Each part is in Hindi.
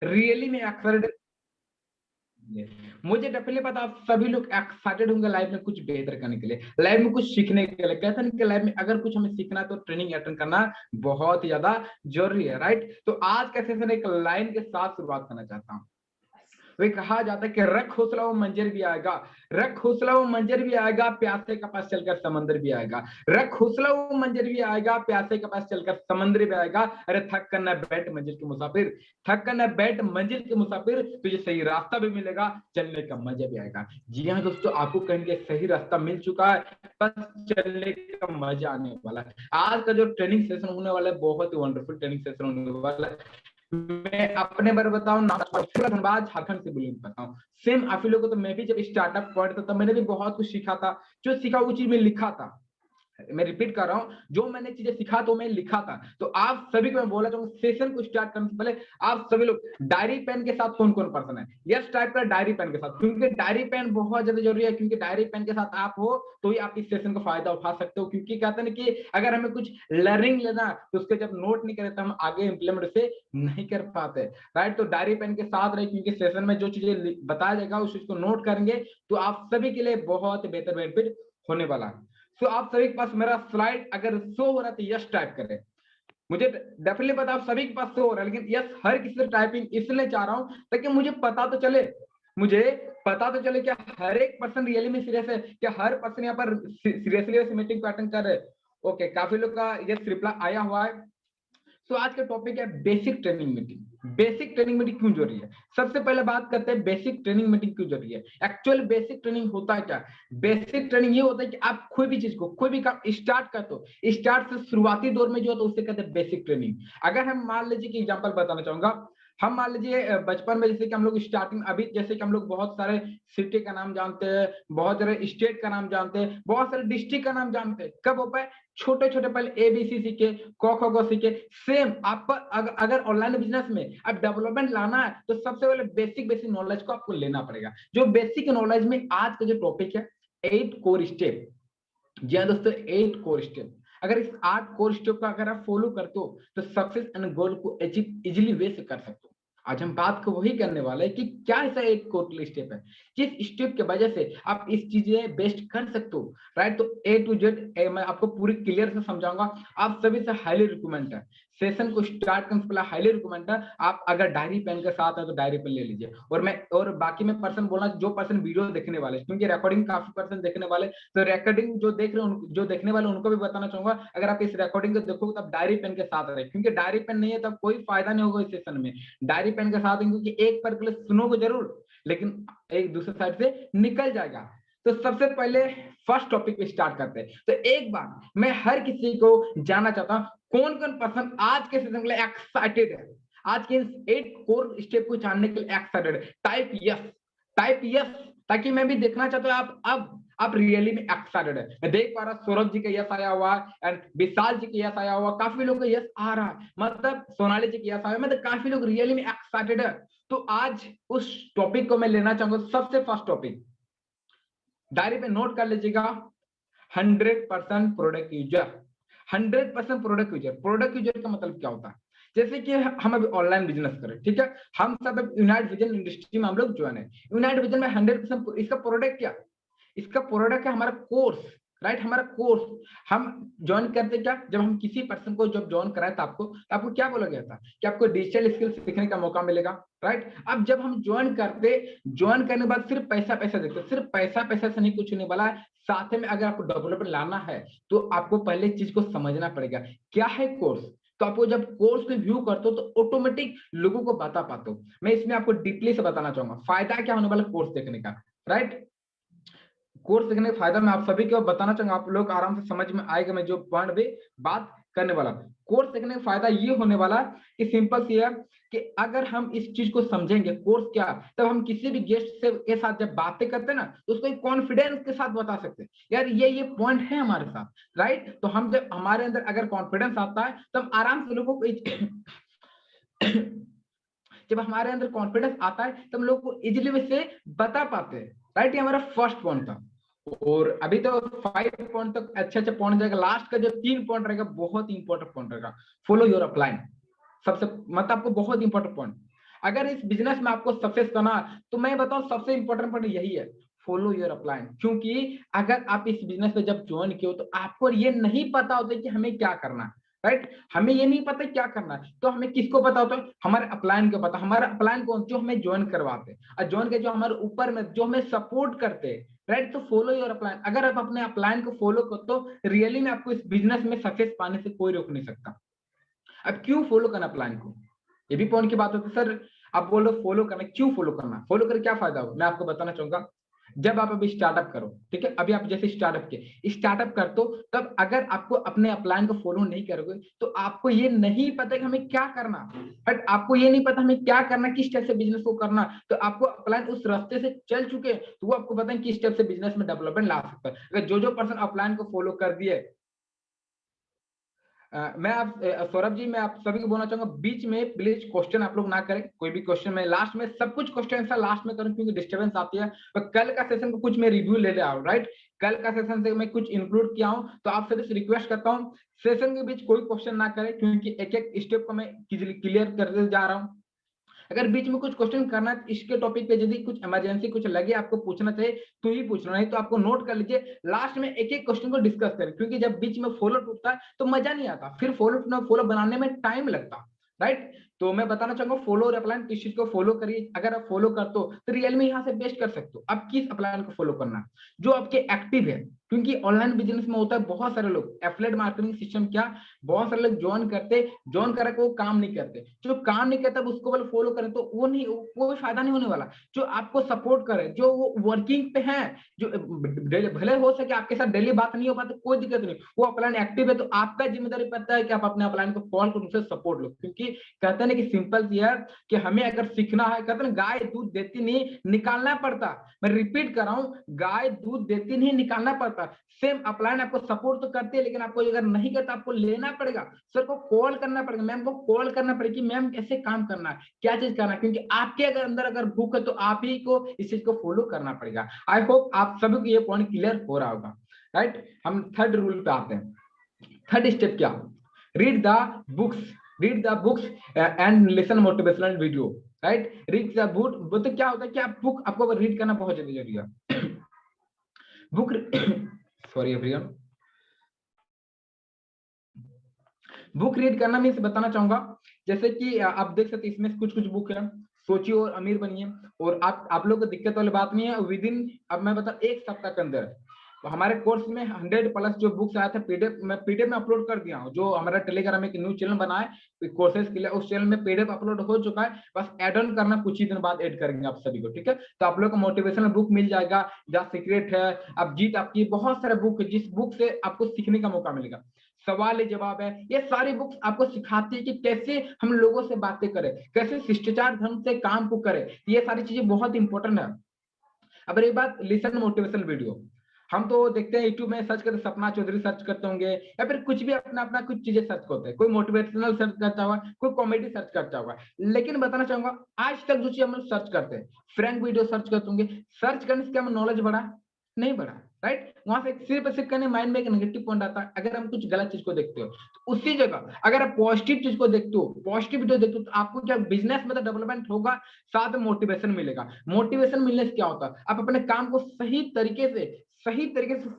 रियली में एक्साइटेड, मुझे डेफिनेटली पता आप सभी लोग एक्साइटेड होंगे लाइफ में कुछ बेहतर करने के लिए, लाइफ में कुछ सीखने के लिए। कहते हैं कि लाइफ में अगर कुछ हमें सीखना है तो ट्रेनिंग अटेंड करना बहुत ज्यादा जरूरी है, राइट। तो आज का सेशन एक लाइन के साथ शुरुआत करना चाहता हूँ। वे कहा जाता है कि रख हौसला वो मंजर भी आएगा, रख हौसला वो मंजर भी आएगा, प्यासे के पास चलकर समंदर भी आएगा। रख हौसला वो मंजर भी आएगा, प्यासे के पास चलकर समंदर भी आएगा। अरे थक कर न बैठ मंजिल के मुसाफिर, थक कर न बैठ मंजिल के मुसाफिर, तुझे सही रास्ता भी मिलेगा, चलने का मजा भी आएगा। जी हाँ दोस्तों, आपको कहेंगे सही रास्ता मिल चुका है, बस चलने का मजा आने वाला है। आज का जो ट्रेनिंग सेशन होने वाला है बहुत ही वंडरफुल ट्रेनिंग सेशन होने वाला है। मैं अपने बारे बताऊं, धनबाद झारखंड से बिलोंग करता हूँ। सेम आप लोगों को, तो मैं भी जब स्टार्टअप पॉइंट था तब मैंने भी बहुत कुछ सीखा था। जो सीखा वो चीज में लिखा था। मैं रिपीट कर रहा हूं, जो मैंने चीजें सीखा तो मैं लिखा था। तो आप सभी को मैं बोला चाहूंगा, सेशन को स्टार्ट करने से पहले आप सभी लोग डायरी पेन के साथ कौन कौन पर्सन है, यस टाइप का डायरी पेन के साथ, क्योंकि डायरी पेन बहुत ज्यादा जरूरी है। क्योंकि डायरी पेन के साथ आप हो तो ही आप इस सेशन का फायदा उठा सकते हो। क्योंकि कहते हैं कि अगर हमें कुछ लर्निंग लेना तो उसके जब नोट नहीं करे तो हम आगे इंप्लीमेंट उसे नहीं कर पाते, राइट। तो डायरी पेन के साथ रहे, क्योंकि सेशन में जो चीजें बताया जाएगा उस चीज को नोट करेंगे तो आप सभी के लिए बहुत बेहतर बेनिफिट होने वाला है। तो आप सभी के पास मेरा स्लाइड अगर शो हो रहा है तो यस टाइप करें। मुझे डेफिनेटली पता आप सभी के पास शो हो रहा है, लेकिन यस हर किसी से टाइपिंग इसलिए चाह रहा हूं ताकि मुझे पता तो चले, मुझे पता तो चले क्या हर एक पर्सन रियली में सीरियस है, क्या हर पर्सन यहाँ पर सीरियसली मीटिंग को अटेंड कर रहे हैं। ओके, काफी लोग का यस रिप्लाई आया हुआ है। तो आज का टॉपिक है basic training meeting. Basic training meeting क्यों जरूरी है, सबसे पहले बात करते हैं बेसिक ट्रेनिंग मीटिंग क्यों जरूरी है। एक्चुअल बेसिक ट्रेनिंग होता है क्या। बेसिक ट्रेनिंग ये होता है कि आप कोई भी चीज को, कोई भी काम स्टार्ट करते हो, स्टार्ट से शुरुआती दौर में जो होता है उसे कहते हैं बेसिक ट्रेनिंग। अगर हम मान लीजिए कि एग्जांपल बताना चाहूंगा, हम मान लीजिए बचपन में जैसे कि हम लोग स्टार्टिंग, अभी जैसे कि हम लोग बहुत सारे सिटी का नाम जानते हैं, बहुत सारे स्टेट का नाम जानते हैं, बहुत सारे डिस्ट्रिक्ट का नाम जानते हैं। कब होता है, छोटे छोटे पहले एबीसी सीखे, क ख ग सीखे। सेम आप पर अगर ऑनलाइन बिजनेस में अब डेवलपमेंट लाना है तो सबसे पहले बेसिक बेसिक नॉलेज को आपको लेना पड़ेगा। जो बेसिक नॉलेज में आज का जो टॉपिक है 8 कोर स्टेप। जी हाँ दोस्तों, 8 कोर स्टेप। अगर इस 8 कोर स्टेप को अगर आप फॉलो करते हो तो सक्सेस एंड गोल को अचीव इजिली वे से कर सकते हो। आज हम बात को वही करने वाले हैं कि क्या ऐसा 8 कोर स्टेप है जिस स्टेप की वजह से आप इस चीजें बेस्ट कर सकते हो, राइट। तो ए टू जेड मैं आपको पूरी क्लियर से समझाऊंगा। आप सभी से हाईली रिकमेंड है, सेशन को स्टार्ट करने से पहले हाईली रिकमेंड है आप अगर डायरी पेन के साथ है तो डायरी पेन ले लीजिए। और बाकी में पर्सन बोलना, जो पर्सन वीडियो देखने वाले, क्योंकि रिकॉर्डिंग काफी पर्सन देखने वाले, तो रिकॉर्डिंग जो देख रहे हैं, जो देखने वाले उनको भी बताना चाहूंगा, अगर आप इस रिकॉर्डिंग को देखोगे तब डायरी पेन के साथ रहे, क्योंकि डायरी पेन नहीं है तब कोई फायदा नहीं होगा इस सेशन में। डायरी पेन के साथ, क्योंकि एक पर के लिए सुनोगे जरूर लेकिन एक दूसरे साइड से निकल जाएगा। तो सबसे पहले फर्स्ट टॉपिक पे स्टार्ट करते हैं। तो एक बार मैं हर किसी को जानना चाहता हूं कौन कौन पर्सन आज के सेशन के लिए एक्साइटेड है, आज के 8 कोर स्टेप को जानने के लिए एक्साइटेड है। टाइप यस, टाइप यस, ताकि मैं भी देखना चाहता हूं आप रियली में एक्साइटेड है। मैं देख पा रहा सौरभ जी का यस आया हुआ है एंड विशाल जी का यस आया हुआ, काफी लोग का यस आ रहा है, मतलब सोनाली जी का यस आया, मतलब काफी लोग रियली में एक्साइटेड है। तो आज उस टॉपिक को मैं लेना चाहूंगा। सबसे फर्स्ट टॉपिक डायरी पे नोट कर लीजिएगा, 100% product user. 100% product user. Product user का मतलब क्या होता है, जैसे कि हम अभी ऑनलाइन बिजनेस करें, ठीक है, हम सब यूनाइट विजन इंडस्ट्री में हम लोग ज्वाइन है। यूनाइट विजन में 100% इसका प्रोडक्ट क्या, इसका प्रोडक्ट है हमारा कोर्स, राइट। हमारा कोर्स हम ज्वाइन करते क्या, जब हम किसी पर्सन को जब ज्वाइन कराए तो आपको क्या बोला गया था कि आपको डिजिटल स्किल सीखने का मौका मिलेगा, राइट। अब जब हम ज्वाइन करते, ज्वाइन करने के बाद सिर्फ पैसा पैसा देते, सिर्फ पैसा पैसा से नहीं कुछ होने वाला है। साथ में अगर आपको डेवलपमेंट लाना है तो आपको पहले चीज को समझना पड़ेगा क्या है कोर्स। तो आपको जब कोर्स को व्यू करते हो तो ऑटोमेटिक लोगों को बता पाते हो। मैं इसमें आपको डीपली से बताना चाहूंगा फायदा क्या होने वाला कोर्स देखने का, राइट। कोर्स देखने का फायदा मैं आप सभी को बताना चाहूंगा, आप लोग आराम से समझ में आएगा मैं जो पॉइंट भी बात करने वाला। कोर्स देखने का फायदा ये होने वाला कि सिंपल सी है कि अगर हम इस चीज को समझेंगे कोर्स क्या, तब हम किसी भी गेस्ट से के साथ जब बातें करते हैं ना तो उसको एक कॉन्फिडेंस के साथ बता सकते हैं यार ये पॉइंट है हमारे साथ, राइट। तो हम जब हमारे अंदर अगर कॉन्फिडेंस आता है तो हम आराम से लोगों को जब हमारे अंदर कॉन्फिडेंस आता है तब हम लोग को इजिली वैसे बता पाते हैं, राइट। ये हमारा फर्स्ट पॉइंट था। और अभी तो 5 पॉइंट तक अच्छे अच्छे पॉइंट जाएगा, लास्ट का जो 3 पॉइंट रहेगा बहुत इंपॉर्टेंट पॉइंट रहेगा, फॉलो योर अपलाइन। सबसे मतलब आपको बहुत इंपॉर्टेंट पॉइंट, अगर इस बिजनेस में आपको सक्सेस करना, तो मैं बताऊं सबसे इंपॉर्टेंट पॉइंट यही है, फॉलो योर अपलाइन। क्योंकि अगर आप इस बिजनेस में जब ज्वाइन किए हो तो आपको ये नहीं पता होता कि हमें क्या करना है, राइट। हमें ये नहीं पता क्या करना है, तो हमें किसको पता होता है? हमारे अपलाइन को पता। हमारा अपलाइन कौन? जो हमें ज्वाइन करवाते हैं और ज्वाइन के जो हमारे ऊपर में जो हमें सपोर्ट करते हैं, राइट। तो फॉलो योर अपलाइन। अगर आप अपने अपलाइन को फॉलो करो तो रियली में आपको इस बिजनेस में सक्सेस पाने से कोई रोक नहीं सकता। अब क्यों फॉलो करना प्लान को, ये भी पॉइंट की बात होती है। सर आप बोल रहे फॉलो करना, क्यों फॉलो करना? फॉलो करके क्या फायदा होगा, मैं आपको बताना चाहूंगा। जब आप अभी स्टार्टअप करो, ठीक है, अभी आप जैसे स्टार्टअप के स्टार्टअप कर तो तब अगर आपको अपने अपलाइन को फॉलो नहीं करोगे तो आपको ये नहीं पता कि हमें क्या करना, बट आपको ये नहीं पता हमें क्या करना, किस टाइप से बिजनेस को करना। तो आपको अपलाइन उस रास्ते से चल चुके तो वो आपको पता है किस टाइप से बिजनेस में डेवलपमेंट ला सकता है। अगर जो पर्सन अपलाइन को फॉलो कर दिए, मैं आप सौरभ जी, मैं आप सभी को बोलना चाहूंगा बीच में प्लीज क्वेश्चन आप लोग ना करें, कोई भी क्वेश्चन मैं लास्ट में सब कुछ क्वेश्चन आंसर लास्ट में करूं क्योंकि डिस्टर्बेंस आती है। तो कल का सेशन को कुछ मैं रिव्यू ले ले आऊं, राइट। कल का सेशन से मैं कुछ इंक्लूड किया हूं, तो आप सभी से रिक्वेस्ट करता हूं सेशन के बीच कोई क्वेश्चन ना करें क्योंकि एक एक स्टेप को मैं क्लियर करते जा रहा हूं। अगर बीच में कुछ क्वेश्चन करना है इसके टॉपिक पे, यदि कुछ इमरजेंसी कुछ लगे आपको पूछना चाहिए तो ही पूछना, नहीं तो आपको नोट कर लीजिए, लास्ट में एक एक क्वेश्चन को डिस्कस करें। क्योंकि जब बीच में फॉलो टूटता है तो मजा नहीं आता, फिर फॉलो बनाने में टाइम लगता, राइट। तो मैं बताना चाहूंगा फॉलो और अपलाइन किस चीज को फॉलो करिए। अगर आप फॉलो करते हो तो रियल में यहाँ से बेस्ट कर सकते हो। अब किस अपलाइन को फॉलो करना जो आपके एक्टिव है, क्योंकि ऑनलाइन बिजनेस में होता है बहुत सारे लोग एफिलिएट मार्केटिंग सिस्टम क्या, बहुत सारे लोग ज्वाइन करे को काम नहीं करते। जो काम नहीं करता उसको बोले फॉलो करें तो वो नहीं, कोई फायदा नहीं होने वाला। जो आपको सपोर्ट करे, जो वो वर्किंग पे है, जो भले हो सके आपके साथ डेली बात नहीं हो पाती कोई दिक्कत नहीं, वो अपलाइन एक्टिव है तो आपका जिम्मेदारी पड़ता है कि आप अपने अपलाइन को कॉल करो, उसे सपोर्ट लो। क्योंकि कहते हैं कि सिंपल यार कि हमें अगर सीखना है, कहते हैं गाय दूध देती नहीं निकालना पड़ता। मैं रिपीट कर रहा हूं, गाय दूध देती नहीं निकालना पड़ता। सेम अपलाइन आपको सपोर्ट तो करते हैं लेकिन आपको अगर नहीं करता आपको लेना पड़ेगा, सर को कॉल करना पड़ेगा, मैम को कॉल करना पड़ेगा कि मैम कैसे काम करना है, क्या चीज करना है। क्योंकि आपके अगर अंदर अगर भूख है तो आप ही को इस चीज को फॉलो करना पड़ेगा। आई होप आप सभी को ये पॉइंट क्लियर हो रहा होगा, राइट। हम थर्ड रूल पे आते हैं। थर्ड स्टेप क्या, read the books, read the books and listen motivational video, right. Read the book, तो क्या होता है कि आप बुक आपको रीड करना बहुत जरूरी है। Book sorry everyone, book read करना मैं बताना चाहूंगा जैसे कि आप देख सकते हैं इसमें कुछ कुछ बुक है, सोचिए और अमीर बनिए। और आप लोग को दिक्कत वाली बात नहीं है, विद इन अब मैं बता एक सप्ताह के अंदर तो हमारे कोर्स में 100+ जो बुक्स आया था पीडीएफ में अपलोड कर दिया हूँ। जो हमारा टेलीग्राम एक न्यू चैनल बना है कोर्सेज के लिए, उस चैनल में पीडीएफ अपलोड हो चुका है, बस ऐड ऑन करना कुछ ही दिन बाद ऐड करेंगे आप सभी को, ठीक है। तो आप लोग को मोटिवेशनल बुक मिल जाएगा, द सीक्रेट है, अब जीत आपकी, बहुत सारे बुक है जिस बुक से आपको सीखने का मौका मिलेगा। सवाल जवाब है, ये सारी बुक्स आपको सिखाती है कि कैसे हम लोगों से बातें करें, कैसे शिष्टाचार ढंग से काम को करें। ये सारी चीजें बहुत इंपॉर्टेंट है। अब रही बात लिसन मोटिवेशनल वीडियो, हम तो देखते हैं यूट्यूब में सर्च करते, सपना चौधरी सर्च करते होंगे या फिर कुछ भी अपना अपना कुछ चीजें सर्च करते हैं, कोई मोटिवेशनल सर्च करता होगा, कोई कॉमेडी सर्च करता होगा। लेकिन बताना चाहूंगा आज तक जो चीज हम सर्च करते हैं, फ्रैंक वीडियो सर्च करते होंगे, सर्च करने से क्या नॉलेज बढ़ा? नहीं बढ़ा, राइट। वहां से सिर्फ करने माइंड में एक नेगेटिव पॉइंट आता है। अगर हम कुछ गलत चीज को देखते हो तो उसी जगह अगर आप पॉजिटिव चीज को देखते हो, पॉजिटिव वीडियो देखते हो, तो आपको क्या बिजनेस में तो डेवलपमेंट होगा, साथ में मोटिवेशन मिलेगा। मोटिवेशन मिलने से क्या होता है, आप अपने काम को सही तरीके से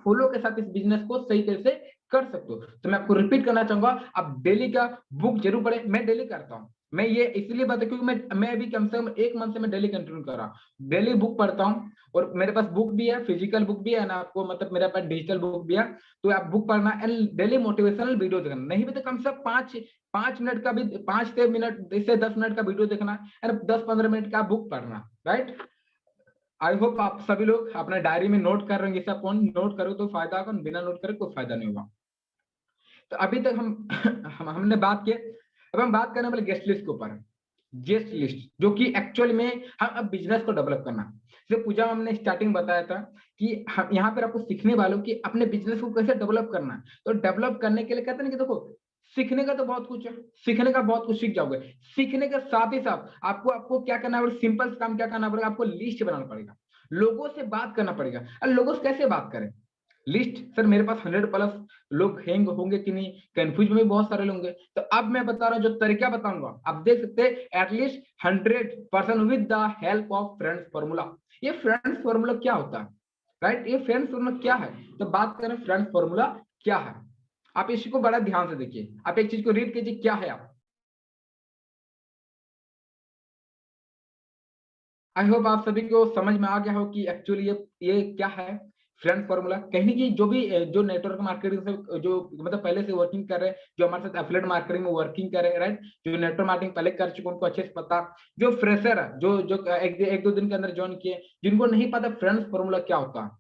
फॉलो के साथ इस बिजनेस को सही तरीके से कर सकते हो। तो मैं आपको रिपीट करना चाहूंगा, आप डेली का बुक जरूर पढ़े। मैं डेली करता हूँ, मैं ये इसलिए बात है क्योंकि मैं अभी कम से कम 1 मंथ से मैं डेली कंटिन्यू कर रहा हूँ, डेली बुक पढ़ता हूँ। और मेरे पास बुक भी है, फिजिकल बुक भी है ना, आपको मतलब मेरे पास डिजिटल बुक भी है। तो आप बुक पढ़ना एंड डेली मोटिवेशनल वीडियो देखना, नहीं भी तो कम से कम 5 मिनट का भी, 5 से 10 मिनट का वीडियो देखना एंड 10-15 मिनट का बुक पढ़ना, राइट। आई होप आप सभी लोग अपना डायरी में नोट कर रहे हैं, सब पॉइंट नोट करो तो फायदा होगा, बिना नोट करे कोई फायदा नहीं होगा। तो अभी तक हमने बात की, अब हम बात करने वाले गेस्ट लिस्ट के ऊपर। गेस्ट लिस्ट जो कि एक्चुअल में हम अब बिजनेस को डेवलप करना, जैसे पूजा हमने स्टार्टिंग बताया था कि हम यहाँ पर आपको सीखने वालों कि अपने बिजनेस को कैसे डेवलप करना है। तो डेवलप करने के लिए कहते हैं कि देखो सीखने का तो बहुत कुछ है, सीखने का बहुत कुछ सीख जाओगे, सीखने के साथ ही साथ आपको आपको क्या करना पड़ेगा, सिंपल काम क्या करना पड़ेगा, आपको लिस्ट बनाना पड़ेगा, लोगों से बात करना पड़ेगा। और लोगों से कैसे बात करें, लिस्ट सर मेरे पास 100 प्लस लोग होंगे कि नहीं, कंफ्यूज में भी बहुत सारे लोग होंगे। तो अब मैं बता रहा हूँ जो तरीका बताऊंगा, आप देख सकते हैं at least 100% with the help of friends formula. ये फ्रेंड्स फॉर्मूला क्या होता है, राइट? ये फ्रेंड्स फॉर्मूला क्या है? तो बात करें फ्रेंड्स फॉर्मूला क्या है, आप इसी को बड़ा ध्यान से देखिए, आप एक चीज को रीड कीजिए क्या है। आप आई होप आप सभी को समझ में आ गया हो कि एक्चुअली ये क्या है फ्रेंड फॉर्मूला। कहीं की जो भी जो नेटवर्क मार्केटिंग से जो मतलब पहले से वर्किंग कर रहे हैं, जो हमारे साथ एफिलिएट मार्केटिंग में वर्किंग कर रहे हैं, राइट, जो नेटवर्क मार्केटिंग पहले कर चुके उनको अच्छे से पता, जो फ्रेशर है जो जो एक दो दिन के अंदर ज्वाइन किए, जिनको नहीं पता फ्रेंड्स फॉर्मूला क्या होता है,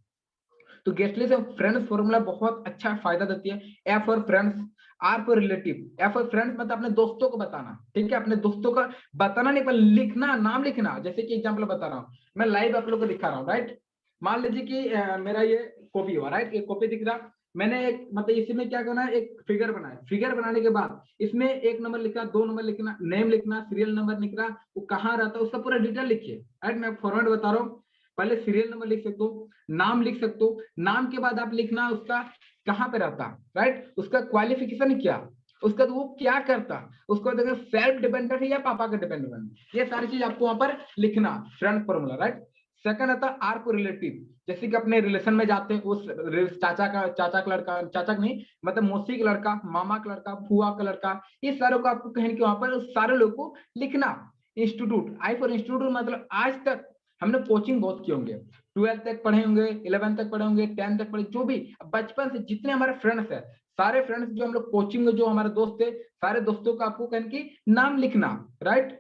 तो गेस्टली से फ्रेंड्स फॉर्मूला बहुत अच्छा फायदा देती है। F for friends, R for relative. F for friends मतलब अपने दोस्तों को बताना, ठीक है, अपने दोस्तों का बताना नहीं पर लिखना, नाम लिखना। जैसे कि एग्जांपल बता रहा हूँ, मैं लाइव आप लोगों को दिखा रहा हूँ, राइट। मान लीजिए कि मेरा ये कॉपी हुआ, राइट, ये कॉपी दिख रहा, मैंने एक मतलब इसी में क्या करना है, एक फिगर बनाया, फिगर बनाने के बाद इसमें 1 नंबर लिखा, 2 नंबर लिखना, नेम लिखना, सीरियल नंबर लिखना, वो कहाँ रहता है उसका पूरा डिटेल लिखिए, राइट। मैं फॉर्मेट बता रहा हूँ, पहले सीरियल नंबर लिख सकते हो, नाम लिख सकते हो, नाम के बाद आप लिखना उसका कहाँ पे रहता, राइट, उसका क्वालिफिकेशन क्या, उसका तो वो क्या करता, उसको देखो सेल्फ डिपेंडेंट है या पापा का डिपेंडेंट, ये सारी चीज आपको वहां पर लिखना, फ्रेंड फॉर्मूला, राइट। सेकंड आता है आर को रिलेटिव, जैसे कि अपने रिलेशन में जाते हैं, उस चाचा का लड़का, चाचा का नहीं मतलब मौसी का लड़का, मामा का लड़का, फुआ का लड़का, ये सारों को आपको कहीं के वहां पर सारे लोग को लिखना। इंस्टीट्यूट, आई फॉर इंस्टीट्यूट मतलब आज तक हमने कोचिंग बहुत किए होंगे, 12th तक पढ़े होंगे, 11th तक पढ़े होंगे, 10th तक पढ़े, जो भी बचपन से जितने हमारे फ्रेंड्स है, सारे फ्रेंड्स जो हम लोग कोचिंग में जो हमारे दोस्त थे, सारे दोस्तों का आपको कहने की नाम लिखना, राइट।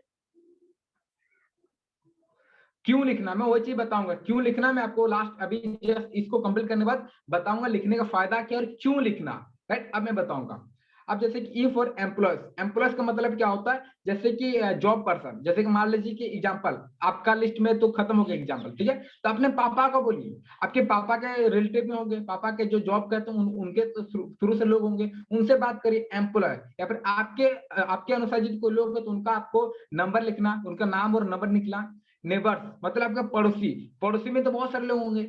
क्यों लिखना, मैं वही चीज बताऊंगा क्यों लिखना, मैं आपको लास्ट अभी जस्ट इसको कंप्लीट करने के बाद बताऊंगा लिखने का फायदा क्या और क्यों लिखना, राइट। अब मैं बताऊंगा। अब जैसे कि ई फॉर एम्प्लॉयज, एम्प्लॉयज का मतलब क्या होता है, जैसे कि जॉब पर्सन, जैसे कि मान लीजिए कि एग्जांपल आपका लिस्ट में तो खत्म हो गया एग्जांपल, ठीक है, तो अपने पापा का बोलिए, आपके पापा के रिलेटिव में होंगे, पापा के जो जॉब करते हैं उनके तो शुरू से लोग होंगे, उनसे बात करिए एम्प्लॉय, या फिर आपके अनुसार यदि कोई लोग है तो उनका आपको नंबर लिखना, उनका नाम और नंबर निकला। नेबर्स मतलब आपका पड़ोसी, पड़ोसी में तो बहुत सारे लोग होंगे।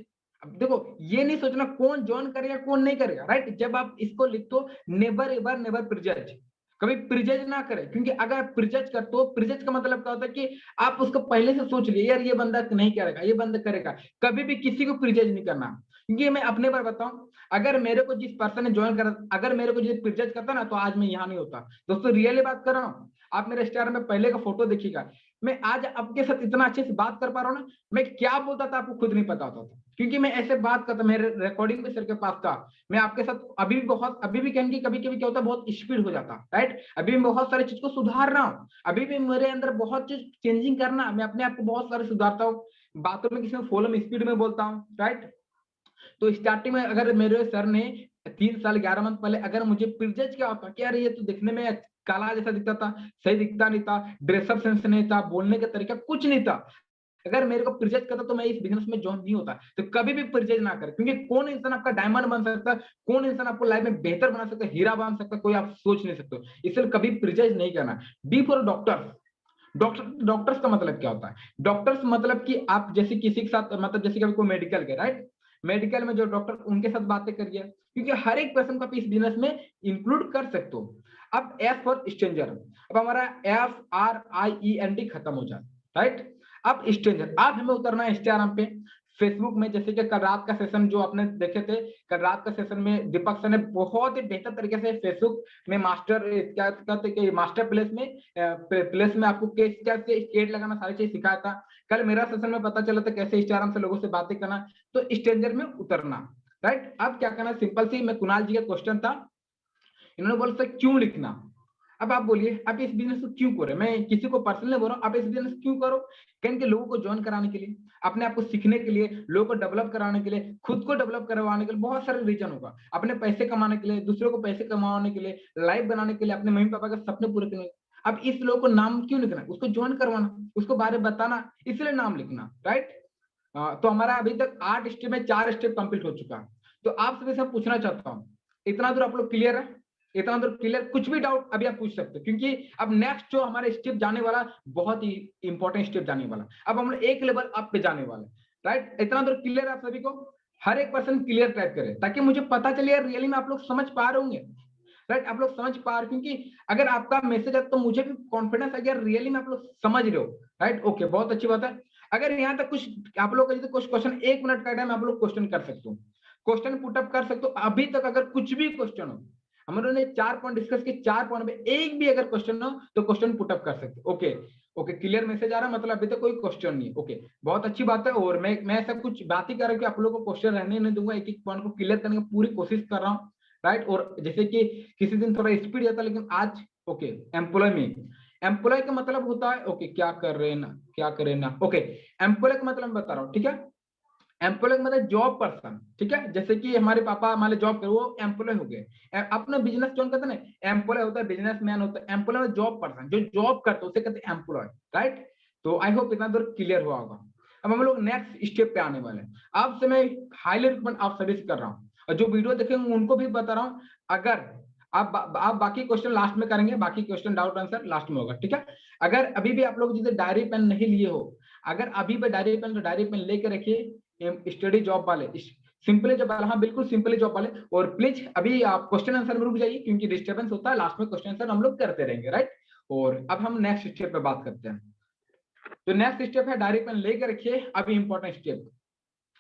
अब देखो ये नहीं सोचना कौन ज्वाइन करेगा कौन नहीं करेगा, राइट। जब आप इसको लिखो नेबर एवर नेवर प्रिजज, कभी प्रिजज ना करें, क्योंकि अगर प्रिजज करते हो, प्रिजज का मतलब क्या होता है कि आप उसको पहले से सोच लिए यार ये बंदा नहीं करेगा, ये बंदा करेगा, कभी भी किसी को प्रिजज नहीं करना। क्योंकि मैं अपने बार बताऊं, अगर मेरे को जिस पर्सन ने ज्वाइन करा, अगर मेरे को जिस प्रिजज करता ना तो आज मैं यहाँ नहीं होता। दोस्तों रियली बात कर रहा हूँ, आप मेरे स्टार में पहले का फोटो देखिएगा, मैं आज आपके साथ इतना अच्छे से बात कर पा रहा हूँ ना, मैं क्या बोलता था आपको खुद नहीं पता होता था, क्योंकि मैं ऐसे बात करता, मेरे रिकॉर्डिंग भी सर के पास था, मैं आपके साथ अभी भी कहेंगे कभी कभी क्या होता है बहुत स्पीड हो जाता, राइट। अभी मैं बहुत सारी चीज को सुधार रहा हूँ, अभी भी मेरे अंदर बहुत चीज चेंजिंग करना, मैं अपने आप को बहुत सारे सुधारता हूँ, बातों में किसी में फॉलो में स्पीड में बोलता हूँ, राइट। तो स्टार्टिंग में अगर मेरे सर ने 3 साल 11 मंथ पहले अगर मुझे प्रिजज क्या होता क्या रही है, तो दिखने में काला जैसा दिखता था, सही दिखता नहीं था, ड्रेसअप सेंस नहीं था, बोलने का तरीका कुछ नहीं था, अगर मेरे को प्रिजज करता तो मैं इस बिजनेस में ज्वाइन नहीं होता। तो कभी भी प्रिजज ना करे, क्योंकि कौन इंसान आपका डायमंड बन सकता है, कौन इंसान आपको लाइफ में बेहतर बना सकता है, हीरा बन सकता है, कोई आप सोच नहीं सकते, इसलिए कभी प्रिजज नहीं करना। बी फॉर डॉक्टर, डॉक्टर्स का मतलब क्या होता है, डॉक्टर्स मतलब कि आप जैसे किसी के साथ मतलब जैसे कभी कोई मेडिकल के, राइट, मेडिकल में जो डॉक्टर उनके साथ बातें करिए, क्योंकि हर एक पर्सन को आप इस बिजनेस में इंक्लूड कर सकते हो। अब एफ फॉर स्ट्रेंजर, अब हमारा FRIEND खत्म हो जाए, राइट। अब स्ट्रेंजर, अब हमें उतरना है इंस्टाग्राम पे, फेसबुक में, जैसे कि कल रात का सेशन जो आपने देखे थे, कल रात का सेशन में दीपक सर ने बहुत ही बेहतर तरीके से फेसबुक में मास्टर क्या कहते हैं मास्टर प्लेस में आपको कैसे स्टेट लगाना सारी चीज सिखाया था। कल मेरा सेशन में पता चला था कैसे इंस्टाग्राम से लोगों से बातें करना, तो स्ट्रेंजर में उतरना, राइट। अब क्या करना, सिंपल सी, मैं कुणाल जी का क्वेश्चन था, इन्होंने बोला सर क्यों लिखना। अब आप बोलिए आप इस बिजनेस को क्यों करो, मैं किसी को पर्सनली बोल रहा हूँ, आप इस बिजनेस क्यों करो, कहें कि लोगों को ज्वाइन कराने के लिए, अपने आप को सीखने के लिए, लोगों को डेवलप कराने के लिए, खुद को डेवलप करवाने के लिए, बहुत सारे रीजन होगा, अपने पैसे कमाने के लिए, दूसरों को पैसे कमाने के लिए, लाइफ बनाने के लिए, अपने मम्मी पापा के सपने पूरे करने। अब इस लोगों को नाम क्यों लिखना, उसको ज्वाइन करवाना, उसको बारे में बताना, इसलिए नाम लिखना, राइट। तो हमारा अभी तक 8 स्टेप में 4 स्टेप कंप्लीट हो चुका है। तो आप सभी से पूछना चाहता हूँ, इतना दूर आप लोग क्लियर है, इतना दूर क्लियर, कुछ भी डाउट अभी आप पूछ सकते हो, क्योंकि अब नेक्स्ट जो हमारे स्टेप जाने वाला बहुत ही इंपॉर्टेंट स्टेप जाने वाला, अब हम लोग एक लेवल अप पे जाने वाले, राइट। इतना दूर क्लियर है आप सभी को, हर एक पर्सन क्लियर टाइप करे, ताकि मुझे पता चले यार रियली में आप लोग समझ पा रहे होंगे, राइट? आप लोग समझ पा रहे, क्योंकि अगर आपका मैसेज है तो मुझे भी कॉन्फिडेंस है कि यार रियली में आप लोग समझ रहे हो, राइट? ओके, बहुत अच्छी बात है। अगर यहाँ तक कुछ आप लोग का कुछ क्वेश्चन 1 मिनट का टाइम आप लोग क्वेश्चन कर सकते हो, क्वेश्चन पुटअप कर सकते हो। अभी तक अगर कुछ भी क्वेश्चन हो, हम लोगों ने 4 पॉइंट डिस्कस किए, 4 पॉइंट में एक भी अगर क्वेश्चन हो तो क्वेश्चन पुटअप कर सकते हो। ओके ओके, क्लियर मैसेज आ रहा है, मतलब अभी तक कोई क्वेश्चन नहीं है। ओके, बहुत अच्छी बात है। और मैं सब कुछ बात ही कर रहा हूँ कि आप लोगों को क्वेश्चन रहने नहीं दूंगा, एक एक पॉइंट को क्लियर करने की पूरी कोशिश कर रहा हूँ, राइट? और जैसे कि किसी दिन थोड़ा स्पीड जाता है, लेकिन आज ओके, एम्प्लॉय में एम्प्लॉय का मतलब होता है ओके, क्या कर रहे हैं ना, क्या करें ना। ओके, एम्प्लॉय का मतलब बता रहा हूँ, ठीक है? एम्प्लॉय मतलब जॉब पर्सन, ठीक है? जैसे कि हमारे पापा हमारे जॉब कर, वो एम्प्लॉय हो गए। अपना बिजनेस जॉइन करते ना, एम्प्लॉय होता है, बिजनेसमैन होता है। एम्प्लॉय मतलब जॉब पर्सन, जो जॉब करते उसे कहते हैं एम्प्लॉय, राइट? तो आई होप इतना दूर क्लियर हुआ होगा। अब हम लोग नेक्स्ट स्टेप पे आने वाले हैं। अब से मैं हाईली रिकमेंड आप सभी से कर रहा हूँ, और जो वीडियो देखेंगे उनको भी बता रहा हूँ। अगर आप बाकी क्वेश्चन लास्ट में करेंगे, बाकी क्वेश्चन डाउट आंसर लास्ट में होगा, ठीक है? अगर अभी भी आप लोग जैसे डायरी पेन नहीं लिए हो, अगर अभी भी डायरी पेन तो डायरी पेन लेके रखिए। स्टडी जॉब वाले, सिंपली जॉब वाले, हाँ बिल्कुल सिंपली जॉब वाले। और प्लीज अभी आप क्वेश्चन आंसर में रुक जाइए, क्योंकि डिस्टर्बेंस होता है, लास्ट में क्वेश्चन आंसर हम लोग करते रहेंगे, राइट? और अब हम नेक्स्ट स्टेप पे बात करते हैं। तो नेक्स्ट स्टेप है डायरी पेन लेके रखिए। अभी इंपॉर्टेंट स्टेप,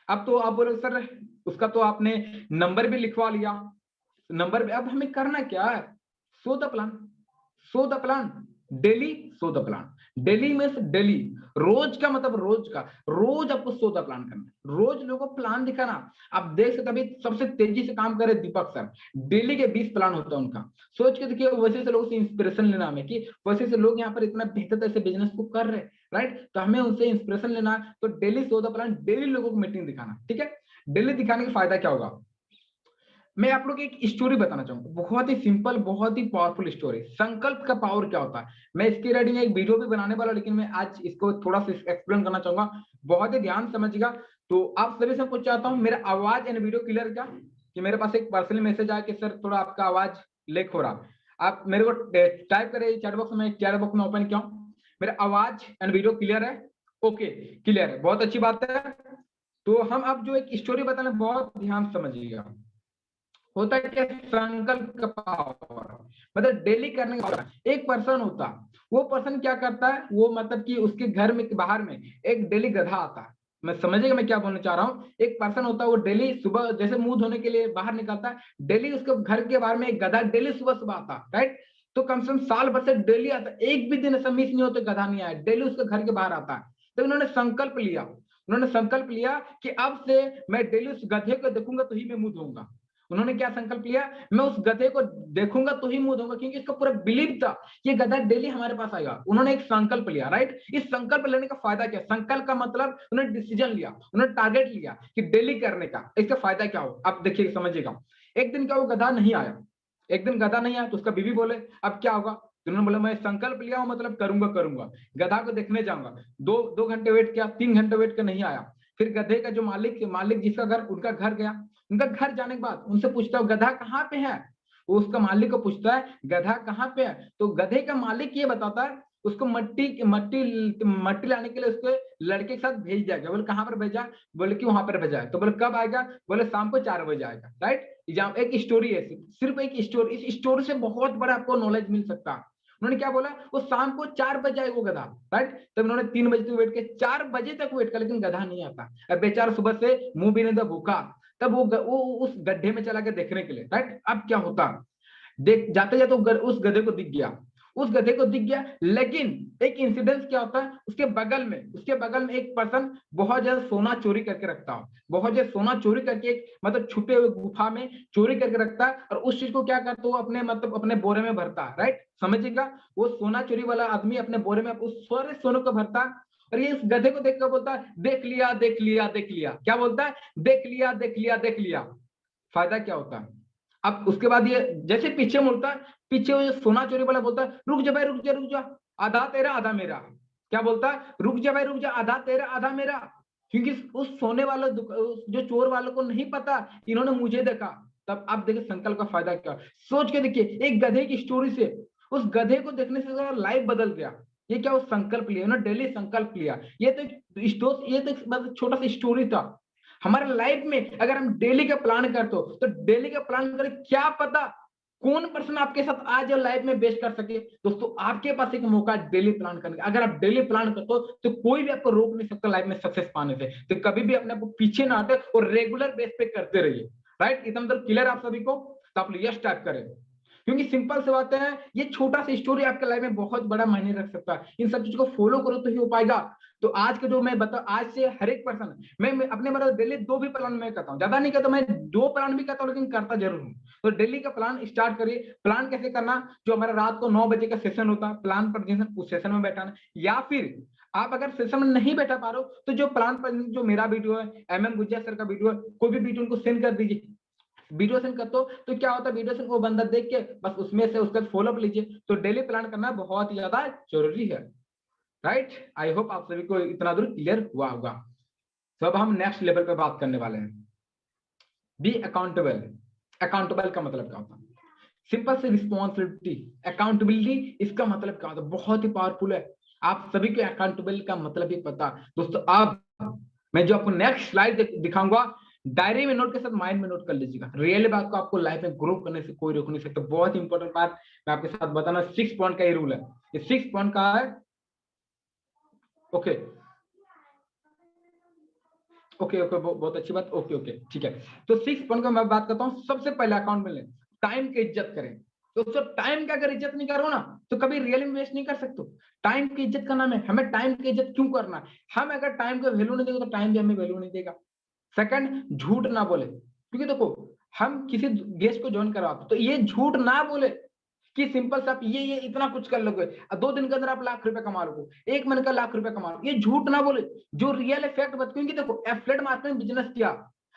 अब तो आप बोलोगे सर उसका तो आपने नंबर भी लिखवा लिया, नंबर पे अब हमें करना क्या है? So the plan, so the plan, daily so the plan. Daily में डेली, रोज का मतलब रोज का, रोज आपको सो द प्लान करना है, रोज लोगों को प्लान दिखाना। आप देख सकते अभी सबसे तेजी से काम करे दीपक सर, डेली के 20 प्लान होता है उनका। सोच के देखिए, वैसे से लोगों से इंस्पिरेशन लेना हमें, कि वैसे से लोग यहाँ पर इतना बेहतर तरह से बिजनेस को कर रहे हैं, राइट? तो हमें उनसे इंस्पिरेशन लेना। तो daily so the plan, daily लोगों को मीटिंग दिखाना, ठीक है? डेली दिखाने का फायदा क्या होगा? मैं आप लोग एक स्टोरी बताना चाहूंगा, बहुत ही सिंपल, बहुत ही पावरफुल स्टोरी। संकल्प का पावर क्या होता है, मैं इसके रेडिंग एक वीडियो भी बनाने वाला, लेकिन मैं आज इसको थोड़ा सा एक्सप्लेन करना चाहूंगा, बहुत ही ध्यान समझिएगा। तो आप सभी से कुछ चाहता हूँ, मेरा आवाज एंड वीडियो क्लियर क्या, कि मेरे पास एक पर्सनल मैसेज आया कि सर थोड़ा आपका आवाज लेक हो रहा। आप मेरे को टाइप करें चैट बॉक्स में, चैट बॉक्स में ओपन किया, मेरा आवाज एंड वीडियो क्लियर है? ओके, क्लियर है, बहुत अच्छी बात है। तो हम अब जो एक स्टोरी बताने, बहुत ध्यान समझिएगा। होता है क्या, संकल्प का पावर, मतलब डेली करने का। एक पर्सन होता, वो पर्सन क्या करता है, वो मतलब कि उसके घर में बाहर में एक डेली गधा आता है। मैं समझिएगा मैं क्या बोलना चाह रहा हूँ। एक पर्सन होता है, वो डेली सुबह जैसे मुंह धोने के लिए बाहर निकलता है, डेली उसके घर के बाहर में एक गधा डेली सुबह सुबह आता, राइट? तो कम से कम साल भर से डेली आता, एक भी दिन ऐसा मिस नहीं होता गधा नहीं आया, डेली उसके घर के बाहर आता है। तो उन्होंने संकल्प लिया, उन्होंने संकल्प लिया कि अब से मैं डेली उस गधे को देखूंगा तो ही मैं मुंह धोऊंगा। उन्होंने क्या संकल्प लिया, मैं उस गधे को देखूंगा तो ही मुंह धोऊंगा, क्योंकि इसका पूरा बिलीव था ये गधा डेली हमारे पास आएगा। उन्होंने एक संकल्प लिया, राइट? इस संकल्प लेने का फायदा क्या? संकल्प का मतलब उन्होंने डिसीजन लिया, उन्होंने टारगेट लिया कि डेली करने का। इसका फायदा क्या हो, आप देखिए समझिएगा। एक दिन क्या, वो गधा नहीं आया, एक दिन गधा नहीं आया, तो उसका बीवी बोले अब क्या होगा? तो उन्होंने बोला मैं संकल्प लिया हूं, मतलब करूंगा करूंगा, गधा को देखने जाऊंगा। दो घंटे वेट किया, 3 घंटे वेट किया, नहीं आया। फिर गधे का जो मालिक मालिक जिसका घर, उनका घर गया। उनका घर जाने के बाद उनसे पूछता है गधा कहाँ पे है? वो उसका मालिक को पूछता है गधा कहाँ पे है? तो गधे का मालिक ये बताता है उसको मट्टी मट्टी मट्टी लाने के लिए उसके लड़के के साथ भेज दिया गया। बोले कहाँ पर भेजा? बोले कि वहां पर भेजा है। तो बोले कब आएगा? बोले शाम को 4 बजे आएगा, राइट? एक स्टोरी है, सिर्फ एक स्टोरी, इस स्टोरी से बहुत बड़ा आपको नॉलेज मिल सकता है। उन्होंने क्या बोला, वो शाम को 4 बजे आएगा वो गधा, राइट? तब उन्होंने 3 बजे तक वेट किया, 4 बजे तक वेट किया, लेकिन गधा नहीं आता। अब बेचारा सुबह से मुंह भी नहीं था, भूखा। तब वो उस गड्ढे में चला गया देखने के लिए, राइट? अब क्या होता, देख जाते जाते उस गधे को दिख गया, उस गधे को दिख गया। लेकिन एक इंसिडेंस क्या होता है, उसके बगल में एक पर्सन बहुत ज्यादा सोना चोरी करके रखता हो, बहुत ज्यादा सोना चोरी करके एक मतलब छुपे हुए गुफा में चोरी करके रखता है, और उस चीज को क्या करता है, वो अपने मतलब अपने बोरे में भरता है, राइट? समझिएगा, वो सोना चोरी वाला आदमी अपने बोरे में उस सारे सोने को भरता है। और ये इस गधे को देखकर बोलता है देख लिया देख लिया देख लिया। क्या बोलता है? देख लिया देख लिया देख लिया। फायदा क्या होता है? अब उसके बाद ये जैसे पीछे मुड़ता है, पीछे वो सोना चोरी वाला बोलता है रुक जा भाई, रुक जा रुक जा, आधा तेरा आधा मेरा। क्या बोलता है? रुक जा भाई रुक जा, आधा तेरा आधा मेरा। क्योंकि उस सोने वाले जो चोर वालों को नहीं पता इन्होंने मुझे देखा। तब आप देखिए संकल्प का फायदा क्या। सोच के देखिए, एक गधे की स्टोरी से उस गधे को देखने से लाइफ बदल गया। ये क्या, उस संकल्प लिया, उन्होंने डेली संकल्प लिया। ये तो छोटा सा स्टोरी था। हमारे लाइफ में अगर हम डेली का प्लान करते हो तो डेली का प्लान करें, क्या पता कौन पर्सन आपके साथ आज लाइफ में बेस्ट कर सके। दोस्तों आपके पास एक मौका डेली प्लान करने का, अगर आप डेली प्लान करते हो तो कोई भी आपको रोक नहीं सकता लाइफ में सक्सेस पाने से। तो कभी भी अपने आप को पीछे ना हटे और रेगुलर बेस पे करते रहिए। राइट, इतना मतलब क्लियर आप सभी को? तो आप यस टाइप करें, क्योंकि सिंपल से बात है, ये छोटा सा स्टोरी आपके लाइफ में बहुत बड़ा मायने रख सकता है। इन सब चीजों को फॉलो करो तो ही हो पाएगा। तो आज के जो मैं बता, आज से हर एक पर्सन, मैं अपने मतलब डेली 2 भी प्लान मैं करता हूँ, ज्यादा नहीं करता, मैं 2 प्लान भी करता हूँ लेकिन करता जरूर हूँ। तो डेली का प्लान स्टार्ट करिए। प्लान कैसे करना, जो हमारा रात को 9 बजे का सेशन होता है प्लान पर, उस सेशन में बैठाना, या फिर आप अगर सेशन में नहीं बैठा पा रहे हो तो जो प्लान पर जो मेरा वीडियो है, MM गुज्जर सर का वीडियो है, कोई भी वीडियो उनको सेंड कर दीजिए। वीडियो सेंड करते हो तो क्या होता है, वीडियो सेंड वो बंदा देख के बस उसमें से उसका फॉलोअप लीजिए। तो डेली प्लान करना बहुत ही ज्यादा जरूरी है। राइट, आई होप आप सभी को इतना दूर क्लियर हुआ होगा। तो अब हम नेक्स्ट लेवल पे बात करने वाले हैं, बी अकाउंटेबल। अकाउंटेबल का मतलब क्या होता है? सिंपल से रिस्पॉन्सिबिलिटी। अकाउंटेबिलिटी इसका मतलब क्या होता है? बहुत ही पावरफुल है। आप सभी को अकाउंटेबल का मतलब ही पता है। दोस्तों अब मैं जो आपको नेक्स्ट स्लाइड दिखाऊंगा, डायरी में नोट के साथ माइंड में नोट कर लीजिएगा। रियल बात को आपको लाइफ में ग्रो करने से कोई रोक नहीं सकता। बहुत इंपॉर्टेंट बात मैं आपके साथ बताना, 6 पॉइंट का ये रूल है। ये 6 पॉइंट का है। ओके ओके ओके, बहुत अच्छी बात। ओके ओके ठीक है। तो 6 पॉइंट का मैं बात करता हूँ। सबसे पहले अकाउंट में टाइम की इज्जत करें। दोस्तों टाइम का अगर इज्जत नहीं करो ना तो कभी रियल इन्वेस्ट नहीं कर सकते। टाइम की इज्जत का नाम है, हमें टाइम की इज्जत क्यों करना है? हम अगर टाइम को वैल्यू नहीं देंगे तो टाइम भी हमें वैल्यू नहीं देगा। सेकंड, झूठ ना बोले, क्योंकि देखो हम किसी गेस्ट को ज्वाइन करवाते तो ये झूठ ना बोले कि सिंपल सा आप ये इतना कुछ कर लोगे, 2 दिन के अंदर आप लाख रुपए कमा लोगे, 1 महीने का लाख रुपए कमा लोगे, ये झूठ ना बोले। जो रियल इफेक्ट बता, क्योंकि देखो एफिलिएट मार्केटिंग बिजनेस किया,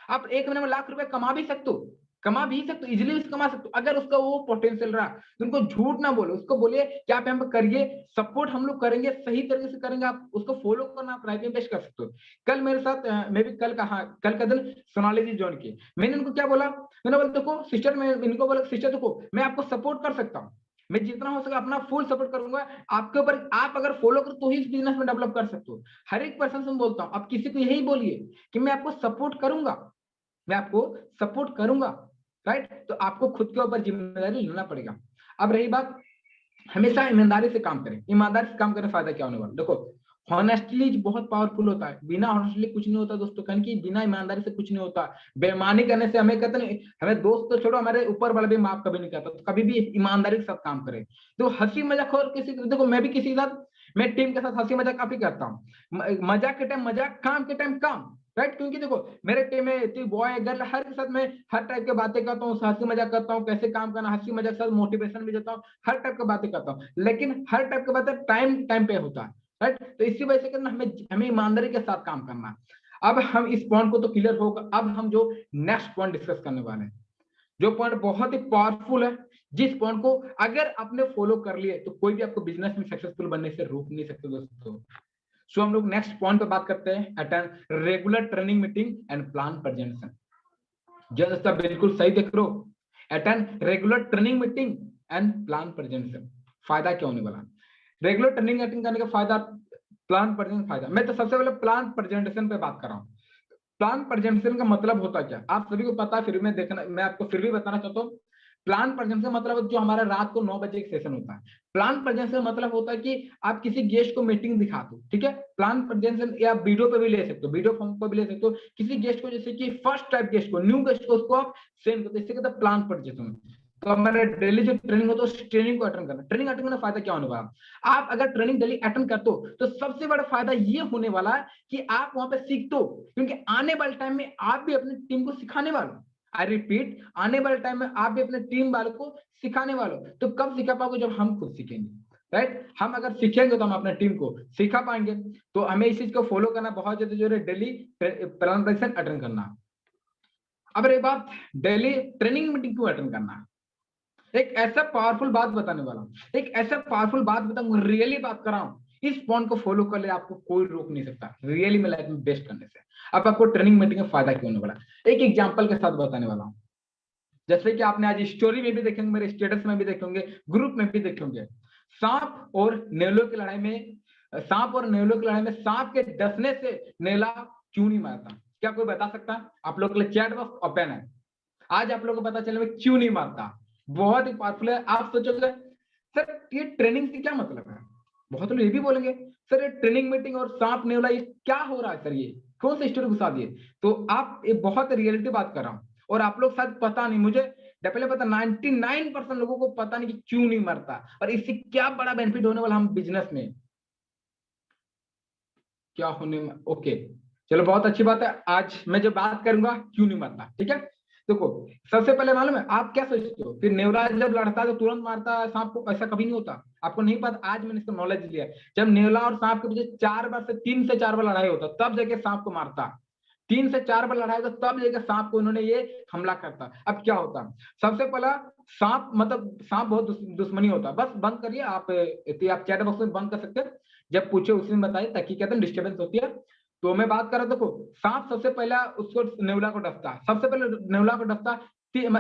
आप 1 महीने में लाख रुपए कमा भी सकते हो, कमा भी सकते हो, इजीली कमा सकते हो अगर उसका वो पोटेंशियल रहा। तो उनको झूठ ना बोलो, उसको बोलिए कि आप यहाँ पे करिए, सपोर्ट हम लोग करेंगे, सही तरीके से करेंगे, आप उसको फॉलो करना, आप लाइफ में बेस्ट कर सकते हो। कल मेरे साथ मैं भी कल का, हाँ कल का दिन सोनाली जी ज्वाइन किए। मैंने उनको क्या बोला, मैंने बोला देखो सिस्टर, मैं इनको बोला सिस्टर देखो मैं आपको सपोर्ट कर सकता हूँ, मैं जितना हो सके अपना फुल सपोर्ट करूंगा आपके ऊपर, आप अगर फॉलो करो तो ही इस बिजनेस में डेवलप कर सकते हो। हर एक पर्सन से बोलता हूँ, आप किसी को यही बोलिए कि मैं आपको सपोर्ट करूंगा, मैं आपको सपोर्ट करूंगा। राइट, तो आपको खुद के ऊपर जिम्मेदारी लेना पड़ेगा। अब रही बात, हमेशा ईमानदारी से काम करें। ईमानदारी से काम करने फायदा क्या होने वाला, देखो हॉनेस्टली बहुत पावरफुल होता है। बिना हॉनेस्टली कुछ नहीं होता दोस्तों, कहने की बिना ईमानदारी से कुछ नहीं होता। बेईमानी करने से हमें कहते नहीं, हमें दोस्त तो छोड़ो, हमारे ऊपर वाला भी माफ कभी नहीं करता। तो कभी भी ईमानदारी के साथ काम करें। तो हंसी मजाक और किसी, देखो मैं भी किसी के साथ, मैं टीम के साथ हंसी मजाक काफी करता हूँ। मजाक के टाइम मजाक, काम के टाइम काम। राइट, क्योंकि देखो मेरे टीम में बॉय गर्ल हर के साथ मैं हर टाइप की बातें करता हूँ, हंसी मजाक करता हूँ, कैसे काम करना, हंसी मजाक के साथ मोटिवेशन भी देता हूँ, हर टाइप की बातें करता हूँ, लेकिन हर टाइप की बातें टाइम टाइम पे होता है। राइट, तो इसी वजह से करना, हमें हमें ईमानदारी के साथ काम करना है। अब हम इस पॉइंट को तो क्लियर होगा। अब हम जो नेक्स्ट पॉइंट डिस्कस करने वाले हैं, जो पॉइंट बहुत ही पावरफुल है, जिस पॉइंट को अगर आपने फॉलो कर लिए तो कोई भी आपको बिजनेस में सक्सेसफुल बनने से रोक नहीं सकते दोस्तों। सो हम लोग नेक्स्ट पॉइंट पे बात करते हैं, attend regular training meeting and plan presentation. जो दोस्तों बिल्कुल सही देख रहे हो, attend regular training meeting and plan presentation. फायदा क्या होने वाला? रेगुलर ट्रेनिंग अटेंड करने का फायदा, प्लान प्रेजेंटेशन फायदा। मैं तो सबसे पहले प्लान प्रेजेंटेशन पे बात कर रहा हूँ। प्लान प्रेजेंटेशन का मतलब होता क्या, आप सभी को पता है, फिर मैं देखना, मैं आपको फिर भी बताना चाहता हूँ। प्लान प्रेजेंटेशन मतलब जो हमारा रात को 9 बजे एक सेशन होता है। प्लान प्रेजेंटेशन मतलब होता है कि आप किसी गेस्ट को मीटिंग दिखा दो, ठीक है। प्लान प्रेजेंटेशन या वीडियो पे भी ले सकते हो, वीडियो फॉर्म पे भी ले सकते हो। किसी गेस्ट को, जैसे कि फर्स्ट टाइप गेस्ट को, न्यू गेस्ट को, उसको आप सेंड करते, इससे कहते हैं प्लान प्रेजेंटेशन। तो हमारा डेली जो ट्रेनिंग होता है उस ट्रेनिंग को अटेंड करना। ट्रेनिंग अटेंड करने फायदा क्या होने वाला, आप अगर ट्रेनिंग डेली अटेंड करते हो तो सबसे बड़ा फायदा ये होने वाला है कि आप वहां पे सीखते हो, क्योंकि आने वाले टाइम में आप भी अपनी टीम को सिखाने वाले हो। आई रिपीट, आने वाले टाइम में आप भी अपने टीम वालों को सिखाने वाले हो। तो कब सिखा पाओगे, जब हम खुद सीखेंगे। राइट, हम अगर सीखेंगे तो हम अपने टीम को सिखा पाएंगे। तो हमें इस चीज को फॉलो करना बहुत ज्यादा जरूरी है, डेली प्रेजेंटेशन अटेंड करना। अब रही बात, डेली ट्रेनिंग मीटिंग क्यों अटेंड करना है, एक ऐसा पावरफुल बात बताने वाला हूं, एक ऐसा पावरफुल बात बताऊंगा, रियली बात कर रहा हूं। इस पॉइंट को फॉलो कर ले, आपको कोई रोक नहीं सकता रियली में लाइफ में बेस्ट करने से। अब आपको ट्रेनिंग मीटिंग का फायदा क्यों होने वाला, एक एग्जांपल के साथ बताने वाला हूं। जैसे कि आपने आज स्टोरी में भी देखेंगे, मेरे स्टेटस में भी देखेंगे, ग्रुप में भी देखेंगे, सांप और नेवलों की लड़ाई में, सांप और नेवलों की लड़ाई में सांप के डसने से नेला क्यों नहीं मारता, क्या कोई बता सकता है? आप लोग के लिए चैट बॉक्स ओपन है। आज आप लोगों को पता चले मैं क्यों नहीं मारता। बहुत ही पावरफुल है। आप सोचोगे सर ये ट्रेनिंग से क्या मतलब है? बहुत लोग ये भी बोलेंगे सर ये ट्रेनिंग मीटिंग और सांप नेवला ये क्या हो रहा है सर, ये कौन सा स्टोरी घुसा दिए? तो आप ये बहुत रियलिटी बात कर रहा हूँ, और आप लोग शायद पता नहीं, मुझे डेफिनेटली पता 99% लोगों को पता नहीं कि क्यों नहीं मरता और इससे क्या बड़ा बेनिफिट होने वाला हम बिजनेस में क्या होने में। ओके चलो बहुत अच्छी बात है। आज मैं जो बात करूंगा क्यों नहीं मरता, ठीक है। देखो सबसे पहले मालूम है आप क्या सोचते हो कि नेवला जब लड़ता है तो तुरंत मारता है सांप को? ऐसा कभी नहीं होता। आपको नहीं पता, आज मैंने इसका नॉलेज लिया। जब नेवला और सांप के बीच 3 से 4 बार लड़ाई होता तब जाके सांप को मारता। 3 से 4 बार लड़ाई होता तब जाके सांप को इन्होंने ये हमला करता। अब क्या होता, सबसे पहला सांप मतलब सांप बहुत दुश्मनी होता। बस बंद करिए आप चैट बॉक्स में बंद कर सकते हैं। जब पूछे उसी में बताइए ताकि कहते हैं डिस्टर्बेंस होती है। तो मैं बात कर रहा, देखो सांप सबसे पहला उसको नेवला को डसता, सबसे पहले नेवला को डसता।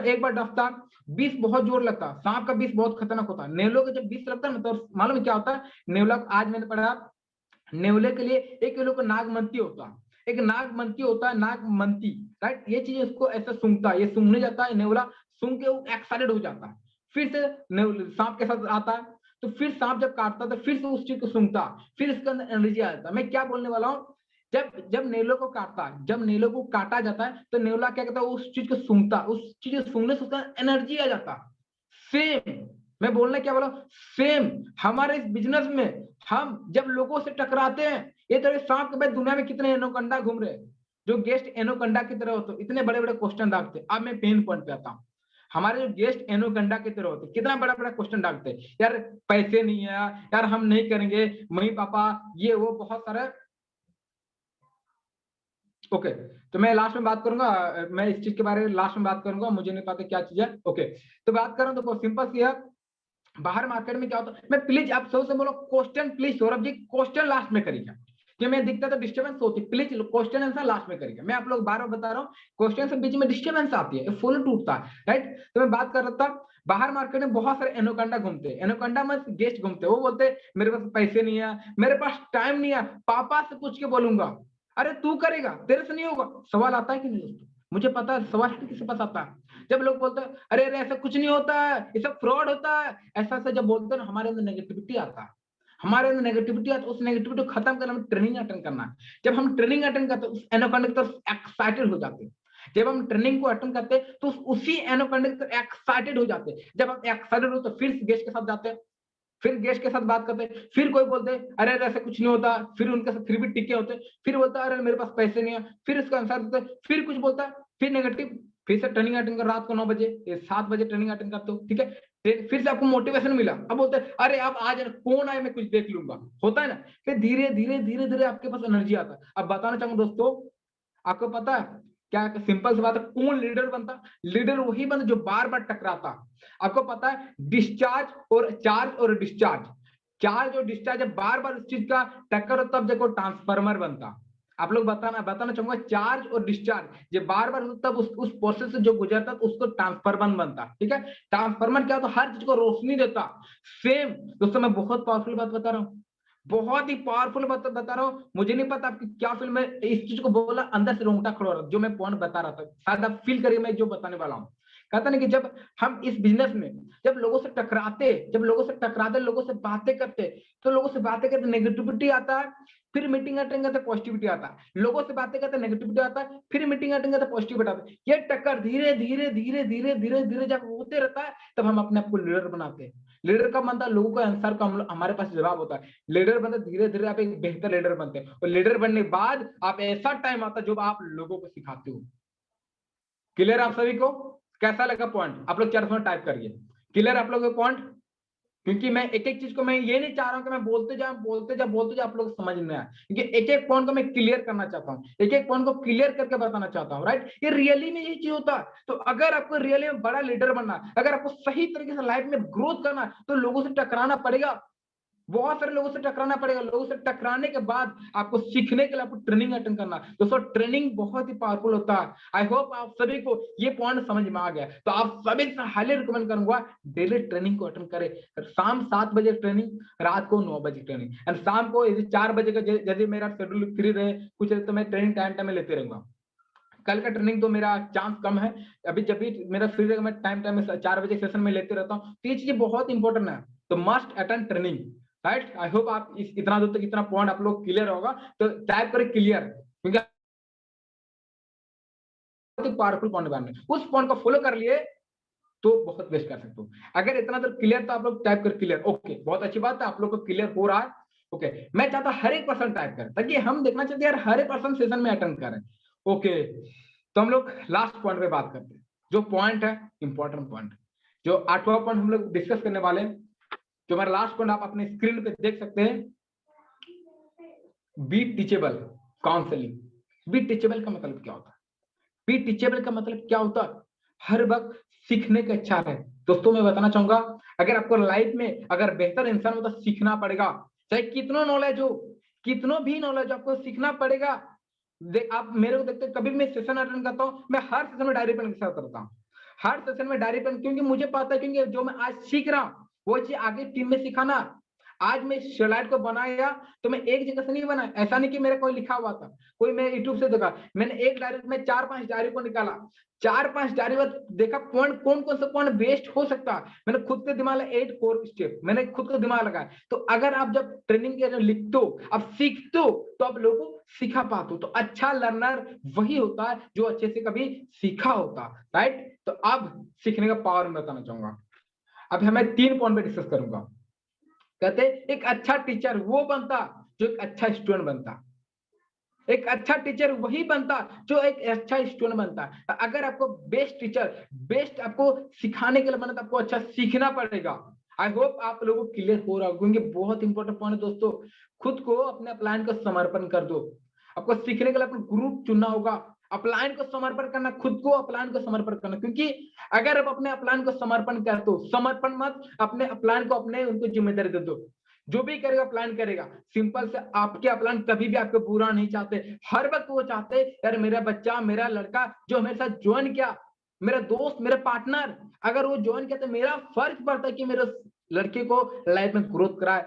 एक बार डसता, विष बहुत जोर लगता। सांप का विष बहुत खतरनाक होता है। नेवलों का जब विष लगता है ना तो मालूम है क्या होता है? नेवला आज मैंने पढ़ा, नेवले के लिए एक किलो का नागमंती होता है। एक नागमंती होता है, नागमंती, राइट। ये चीज उसको ऐसा सूंघता है, ये सूंघने जाता है नेवला, सूंघ के वो एक्साइटेड हो जाता है। फिर से सांप के साथ आता है, तो फिर सांप जब काटता है तो फिर से उस चीज को सूंघता, फिर इसके अंदर एनर्जी आ जाता है। मैं क्या बोलने वाला हूँ, जब जब नेवले को काटता है, जब नेवले को काटा जाता है तो नेवला क्या कहता है, उस चीज को सूंघता, उस चीज को सूंघने से उसका एनर्जी आ जाता। सेम मैं बोलना क्या बोला, सेम हमारे इस बिजनेस में हम जब लोगों से टकराते हैं, ये तो सांप के बाद दुनिया में कितने एनोकंडा घूम रहे हैं जो गेस्ट एनोकंडा की तरह होते, इतने बड़े बड़े क्वेश्चन डालते। अब मैं पेन पॉइंट पे आता हूँ। हमारे जो गेस्ट एनोकंडा की तरह होते, कितना बड़ा बड़ा क्वेश्चन डालते, यार पैसे नहीं है, यार हम नहीं करेंगे, मम्मी पापा ये वो बहुत सारा। ओके तो मैं लास्ट में बात करूंगा, मैं इस चीज के बारे में लास्ट में बात करूंगा, मुझे नहीं पता क्या चीज है। ओके तो बात करूं तो सिंपल सी है। बाहर मार्केट में क्या होता है, मैं प्लीज आप सबसे बोलो question, please Saurabh ji question last में करिएगा कि मैं दिखता तो डिस्टर्बेंस होती, प्लीज क्वेश्चन आंसर लास्ट में करिएगा। मैं आप लोग बार बार बता रहा हूँ क्वेश्चन से बीच में डिस्टर्बेंस आती है, फुल टूटता है, राइट। तो मैं बात कर रहा था, बाहर मार्केट में बहुत सारे एनोकंडा घूमते हैं, एनोकंडा में गेस्ट घूमते हैं, वो बोलते हैं मेरे पास पैसे नहीं है, मेरे पास टाइम नहीं है, पापा से पूछ के बोलूंगा। अरे तू करेगा, तेरे से नहीं होगा। सवाल आता है कि नहीं दोस्तों? मुझे पता है सवाल किसके पास आता है। जब लोग बोलते हैं अरे अरे ऐसा कुछ नहीं होता है, ये सब फ्रॉड होता है, ऐसा ऐसा जब बोलते हैं ना, हमारे अंदर नेगेटिविटी आता है। हमारे अंदर नेगेटिविटी आता है, उस नेगेटिविटी को खत्म करना, हमें ट्रेनिंग अटेंड करना है। जब हम ट्रेनिंग अटेंड करते हैं उस एनोकंडा की तरफ एक्साइटेड हो जाते हैं। जब हम ट्रेनिंग को अटेंड करते हैं तो उसी एनोकंडा की तरफ एक्साइटेड हो जाते हैं। जब हम एक्साइटेड हो तो फिर गेस्ट के साथ जाते हैं, फिर गेस्ट के साथ बात करते, फिर कोई बोलते अरे ऐसा कुछ नहीं होता, फिर उनके साथ फिर भी टिके होते, फिर बोलता है अरे मेरे पास पैसे नहीं है, फिर इसका आंसर देते, फिर कुछ बोलता है, फिर नेगेटिव, फिर से ट्रेनिंग अटेंड कर, रात को 9 बजे 7 बजे ट्रेनिंग अटेंड करते हो, ठीक है। फिर से आपको मोटिवेशन मिला, अब बोलते हैं अरे आप आज कौन आए मैं कुछ देख लूंगा, होता है ना। फिर धीरे धीरे धीरे धीरे आपके पास एनर्जी आता है। अब बताना चाहूंगा दोस्तों, आपको पता है क्या, सिंपल सी बात है, कौन लीडर बनता? लीडर वही बनता जो बार बार टकराता। आपको पता है डिस्चार्ज और चार्ज और डिस्चार्ज, चार्ज और डिस्चार्ज जब बार बार उस चीज का टक्कर हो तब देखो ट्रांसफार्मर बनता। आप लोग बताना चाहूंगा, चार्ज और डिस्चार्ज जब बार बार तब उस प्रोसेस से जो गुजरता तो उसको ट्रांसफार्मर बनता, ठीक है। ट्रांसफार्मर क्या होता, हर चीज को रोशनी देता। सेम दोस्तों मैं बहुत पावरफुल बात बता रहा हूँ, बहुत ही पावरफुल बात बता रहा हूँ। मुझे नहीं पता आपकी क्या फील में, इस चीज को बोला अंदर से रोंगटा खड़ा हो रहा, जो मैं पॉइंट बता रहा था शायद आप फील करिए मैं जो बताने वाला हूँ। कहता नहीं कि जब हम इस बिजनेस में जब लोगों से टकराते, लोगों से बातें करते, तो लोगों से बातें करते नेगेटिविटी आता है, फिर मीटिंग अटेंड करते पॉजिटिविटी आता है। लोगों से बातें करते नेगेटिविटी आता है, फिर मीटिंग अटेंड करते पॉजिटिविटी आता है। ये टक्कर धीरे धीरे धीरे धीरे धीरे धीरे जब होते रहता है तब हम अपने आप को लीडर बनाते हैं। लीडर का बनता है लोगों का आंसर का हमारे पास जवाब होता है। लीडर बनते धीरे धीरे आप एक बेहतर लीडर बनते हैं, और लीडर बनने के बाद आप ऐसा टाइम आता है जब आप लोगों को सिखाते हो। क्लियर आप सभी को? कैसा लगा पॉइंट? आप लोग चैट में टाइप करिए क्लियर आप लोगों को पॉइंट। क्योंकि मैं एक एक चीज को मैं ये नहीं चाह रहा हूं कि मैं बोलते जा आप लोग समझ में आए, क्योंकि एक एक पॉइंट को मैं क्लियर करना चाहता हूँ, एक एक पॉइंट को क्लियर करके बताना चाहता हूँ, राइट। ये रियली में यही चीज होता है। तो अगर आपको रियली में बड़ा लीडर बनना, अगर आपको सही तरीके से लाइफ में ग्रोथ करना, तो लोगों से टकराना पड़ेगा, बहुत सारे लोगों से टकराना पड़ेगा। लोगों से टकराने के बाद आपको सीखने के लिए आपको ट्रेनिंग अटेंड करना। दोस्तों ट्रेनिंग बहुत ही पावरफुल होता है। आई होप आप सभी को ये पॉइंट समझ में आ गया। तो आप सभी से हाईली रिकमेंड करूंगा डेली ट्रेनिंग को अटेंड करें। शाम 7 बजे ट्रेनिंग, रात को 9 बजे ट्रेनिंग, एंड शाम को यदि 4 बजे का यदि मेरा शेड्यूल फ्री रहे कुछ रहे, तो मैं ट्रेनिंग टाइम में लेते रहूंगा। कल का ट्रेनिंग तो मेरा चांस कम है, अभी जब भी मेरा फ्री रहेगा मैं टाइम टाइम में 4 बजे सेशन में लेते रहता हूँ, तो ये चीजें बहुत इंपॉर्टेंट है, तो must attend training, right. I hope आप इतना दूर तक इतना पॉइंट आप लोग क्लियर होगा, तो टाइप करें क्लियर, क्योंकि पावरफुल पॉइंट बनाने, उस पॉइंट को फॉलो कर लिए तो बहुत बेस्ट कर सकते हो। अगर इतना तो क्लियर, तो आप लोग टाइप कर क्लियर, ओके, बहुत अच्छी बात है, आप लोग को क्लियर हो रहा है। ओके, मैं चाहता हूं हर एक पर्सन टाइप करे, ताकि हम देखना चाहते हैं यार हर एक पर्सन सेशन में अटेंड करें। ओके, तो हम लोग लास्ट पॉइंट पे बात करते हैं, जो पॉइंट है इंपॉर्टेंट पॉइंट, जो 8वां पॉइंट हम लोग डिस्कस करने वाले हैं, जो हमारा लास्ट पॉइंट आप अपने स्क्रीन पे देख सकते हैं, B teachable counselling. B teachable का मतलब क्या होता है? बी टीचेबल का मतलब क्या होता है? हर वक्त सीखने का इच्छा है। दोस्तों मैं बताना चाहूंगा, अगर आपको लाइफ में अगर बेहतर इंसान हो तो सीखना पड़ेगा, चाहे कितना नॉलेज हो, कितना भी नॉलेज आपको सीखना पड़ेगा। आप मेरे को देखते, कभी मैं सेशन अटेंड करता हूँ, मैं हर सेशन में डायरी पेन के साथ करता हूँ, हर सेशन में डायरी पेन, क्योंकि मुझे पता है, क्योंकि जो मैं आज सीख रहा हूँ वो चीज आगे टीम में सिखाना। आज मैं स्लाइड को बनाया तो मैं एक जगह से नहीं बनाया, ऐसा नहीं कि मेरा कोई लिखा हुआ था, कोई मैं यूट्यूब से देखा, मैंने एक डायरी में 4-5 डायरी को निकाला, 4-5 डायरी में देखा पॉइंट कौन कौन सा पॉइंट बेस्ट हो सकता है, मैंने खुद के दिमाग में 8 कोर स्टेप मैंने खुद को दिमाग लगाया। तो अगर आप जब ट्रेनिंग के लिखते हो, आप सीखते हो, तो आप लोगों को सिखा पाते हो। तो अच्छा लर्नर वही होता है जो अच्छे से कभी सीखा होता, राइट। तो अब सीखने का पावर मैं बताना चाहूंगा। अब मैं 3 पॉइंट पे डिस्कस करूंगा। कहते एक अच्छा टीचर वो बनता जो एक अच्छा स्टूडेंट बनता, एक अच्छा टीचर वही बनता जो एक अच्छा स्टूडेंट बनता। अगर आपको बेस्ट टीचर, बेस्ट आपको सिखाने के लिए बना, तो आपको अच्छा सीखना पड़ेगा। आई होप आप लोगों को क्लियर हो रहा होगा, क्योंकि बहुत इंपॉर्टेंट पॉइंट है दोस्तों। खुद को अपने प्लान को समर्पण कर दो, आपको सीखने के लिए अपना ग्रुप चुनना होगा, अपलाइन को समर्पण करना, खुद को अपलाइन को समर्पण करना, क्योंकि अगर आप अपने अपलाइन को समर्पण करते हो, समर्पण मत, अपने अपलाइन को अपने उनको जिम्मेदारी दे दो, जो भी करेगा प्लान करेगा। सिंपल से आपके अपलाइन कभी भी आपको बुरा नहीं चाहते, हर वक्त वो चाहते यार मेरा बच्चा, मेरा लड़का जो मेरे साथ ज्वाइन किया, मेरा दोस्त, मेरा पार्टनर, अगर वो ज्वाइन किया तो मेरा फर्ज पड़ता है कि मेरे लड़के को लाइफ में ग्रोथ कराए।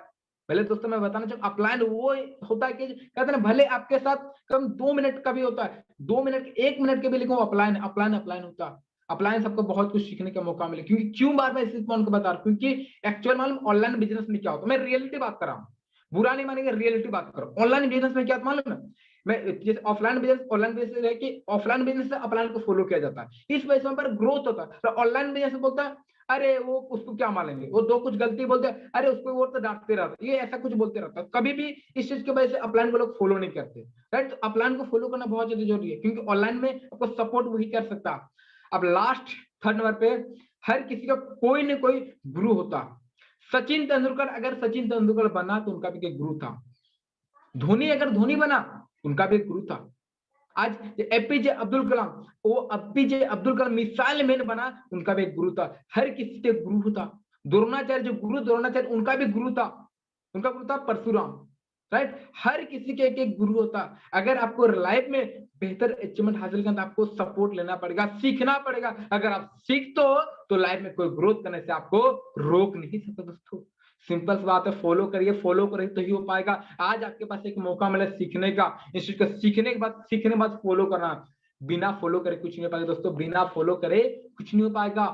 पहले दोस्तों मैं बताना चाहूँ, अपलाइन वो होता है कि कहते हैं भले आपके साथ कम 2 मिनट का भी होता है, 2 मिनट 1 मिनट के भी, लेकिन अपलाइन अपलाइन अपलाइन होता है। अपलाइन सबको बहुत कुछ सीखने का मौका मिले, क्योंकि क्यों बार बार इस पॉइंट को बता रहा हूँ, क्योंकि एक्चुअल मालूम ऑनलाइन बिजनेस में क्या होता है, मैं रियलिटी बात कर रहा हूँ, बुरा नहीं मानेंगे, रियलिटी बात करो। ऑनलाइन बिजनेस में क्या मालूम है, मैं जैसे ऑफलाइन बिजनेस, ऑनलाइन बिजनेस है कि ऑफलाइन बिजनेस से अपलाइन को फॉलो किया जाता है, इस वजह से पर ग्रोथ होता है। तो ऑनलाइन बिजनेस बोलता है अरे वो उसको क्या मानेंगे, वो दो कुछ गलती बोलते हैं, अरे उसको वो तो डांटते रहता, ये ऐसा कुछ बोलते रहता है, कभी भी इस चीज की वजह से अपलाइन को लोग फॉलो नहीं करते, राइट। तो अपलाइन को फॉलो करना बहुत ज्यादा जरूरी है, क्योंकि ऑनलाइन में आपको सपोर्ट वही कर सकता है। अब लास्ट 3rd नंबर पे, हर किसी का कोई न कोई गुरु होता। सचिन तेंदुलकर अगर सचिन तेंदुलकर बना तो उनका भी एक गुरु था, धोनी अगर धोनी बना उनका भी एक गुरु था। आज एपीजे अब्दुल कलाम, वो APJ Abdul Kalam missile man बना, उनका भी एक गुरु था। हर किसी के गुरु होता। द्रोणाचार्य जो गुरु द्रोणाचार्य, उनका भी गुरु था, उनका गुरु था परशुराम, राइट। हर किसी के एक एक गुरु होता। अगर आपको लाइफ में बेहतर अचीवमेंट हासिल करना, आपको सपोर्ट लेना पड़ेगा, सीखना पड़ेगा। अगर आप सीखते हो तो लाइफ में कोई ग्रोथ करने से आपको रोक नहीं सकता दोस्तों। सिंपल सी बात है, फॉलो करिए, फॉलो करिए तो ही हो पाएगा। आज आपके पास एक मौका मिला सीखने का, इस चीज को सीखने के बाद फॉलो करना। बिना फॉलो करे कुछ नहीं हो पाएगा दोस्तों, बिना फॉलो करे कुछ नहीं हो पाएगा।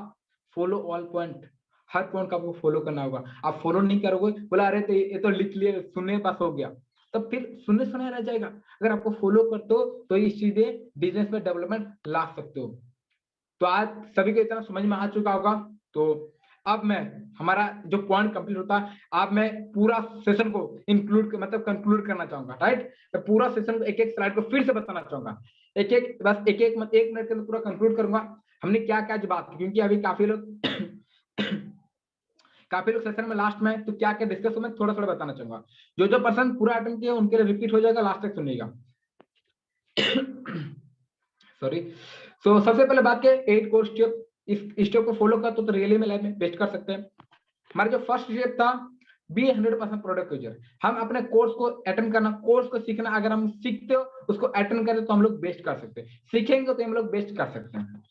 फॉलो ऑल पॉइंट, हर पॉइंट का आपको फॉलो करना होगा। आप फॉलो नहीं करोगे, बोला अरे तो ये तो लिख लिए, सुनने पास हो गया, तब फिर सुनने सुना रह जाएगा। अगर आपको फॉलो करते हो तो इस चीजें बिजनेस में डेवलपमेंट ला सकते हो। तो आज सभी को इतना समझ में आ चुका होगा। तो अब मैं, हमारा जो पॉइंट कंप्लीट होता है, अब मैं पूरा सेशन को इंक्लूड मतलब कंक्लूड करना चाहूंगा, राइट। मैं पूरा सेशन को एक एक स्लाइड को फिर से बताना चाहूंगा, एक एक बस एक एक मिनट के अंदर पूरा कंक्लूड करूंगा हमने क्या क्या बात की, क्योंकि अभी काफी लोग सेशन में लास्ट में तो क्या क्या डिस्कस मैं थोड़ा थोड़ा बताना चाहूंगा। जो पर्सन पूरा अटेंड किया उनके लिए रिपीट हो जाएगा, लास्ट तक सुनिएगा। सॉरी। सो सबसे पहले बात के 8 कोर स्टेप, इस स्टेप को फॉलो कर तो रियली में लाइफ में बेस्ट कर सकते हैं। हमारा जो फर्स्ट स्टेप था, बी 100% प्रोडक्ट यूजर। हम अपने कोर्स को अटेंड करना, कोर्स को सीखना, अगर हम सीखते हो उसको अटेंड करें तो हम लोग बेस्ट कर सकते हैं, सीखेंगे तो हम लोग बेस्ट कर सकते हैं।